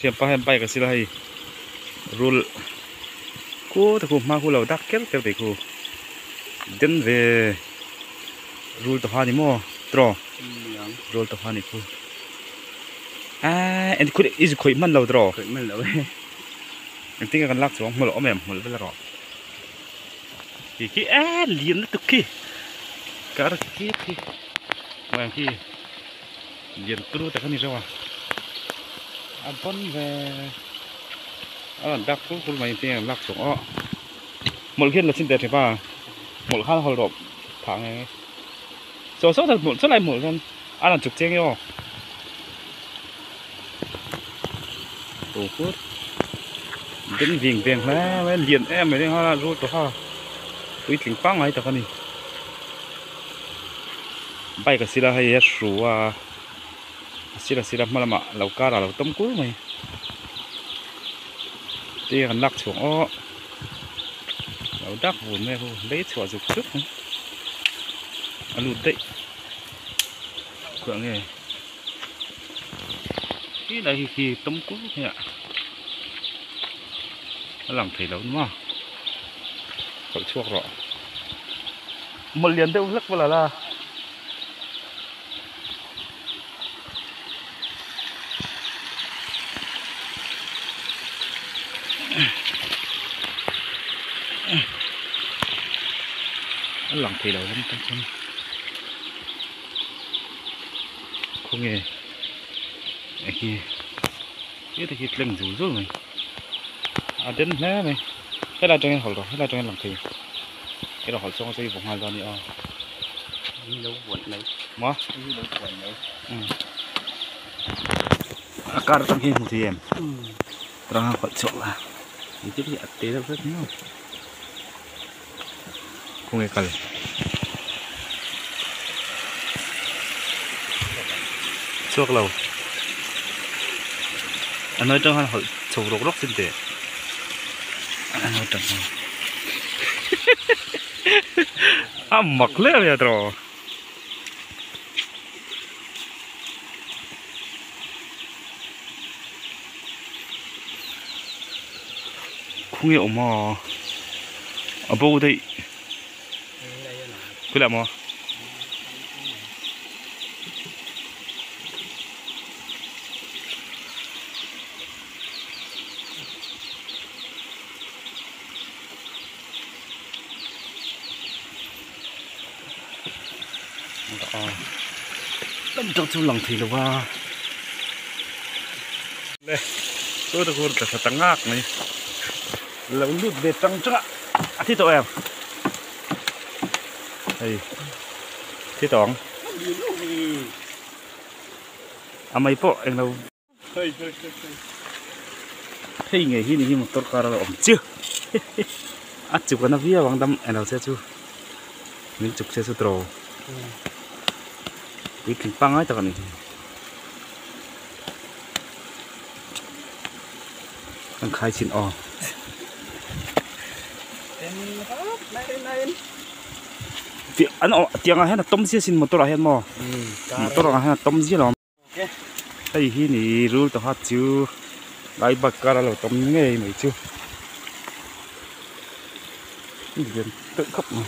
thiam pa hem pai ka sila hai rule cô ta cũng mang cô lâu đắc kéo kéo về cô đến về rule tập hoa đi mua trò rule tập hoa này cô anh cô ít khởi mình lâu trò khởi mình lâu anh tính cái lắc xuống một lỗ mềm một lỗ là rõ cái liền nó cực kỳ cả cái mà khi liền cứ tại cái này sao à vẫn về đắc cô mày tính lắc xuống một khi là xin tiền thì ba một khăn hồi độp tháng này số thật một số này một con là chục千哟tổ phút đến viền viền lấy liền em mới đi hoa rồi tổ hoa quý tính băng ấy tập này bay cái xí là hay số xí là mà lẩu cá là lẩu tôm cú mày đi gần lắc xuống lẩu đắp vốn này lấy sủa dục trước lụt đấy cửa nghề cái này thì tôm cú thế ạ nó làm thầy lớn mà khỏi chuộc rồi một liền đâu lắc vào là nó làm thầy lớn lắm không nghe khi cái thì lần rủ rú mày đến thế mày cái là trong hỏi rồi cái là trong làm thầy cái đó hỏi xong rồi vòng hai ra đi lâu quẩn lấy mà lâu quẩn lấy cả trong khi một thì em trong hỏi xong là những cái gì tế đâu rất nhiều không nghe cần chuộc lâu anh nói trong hỏi sầu rốc rốc xin tệ anh nói trong mặc lên vậy rồi không hiểu mà ở đâu đây cứ làm mà trong lòng thì là qua đây tôi được hôn cả tăng ngạc này là lút về tăng chắc thì tụi em đây thì tỏng mấy bộ anh đâu thấy nghề hi này một tốt cả là ổn chưa chụp cái nó vía bằng đâm anh đâu sẽ chưa mình chụp sẽ trâu cái kinh băng ấy tao này đang khai xin việc anh tiếng anh là tôm gì xin một tô là hết mò một tô là hết tôm gì lắm đây hi này rồi tao hát chưa lại bạc cả là tôm nghe mấy chưa tự khóc mà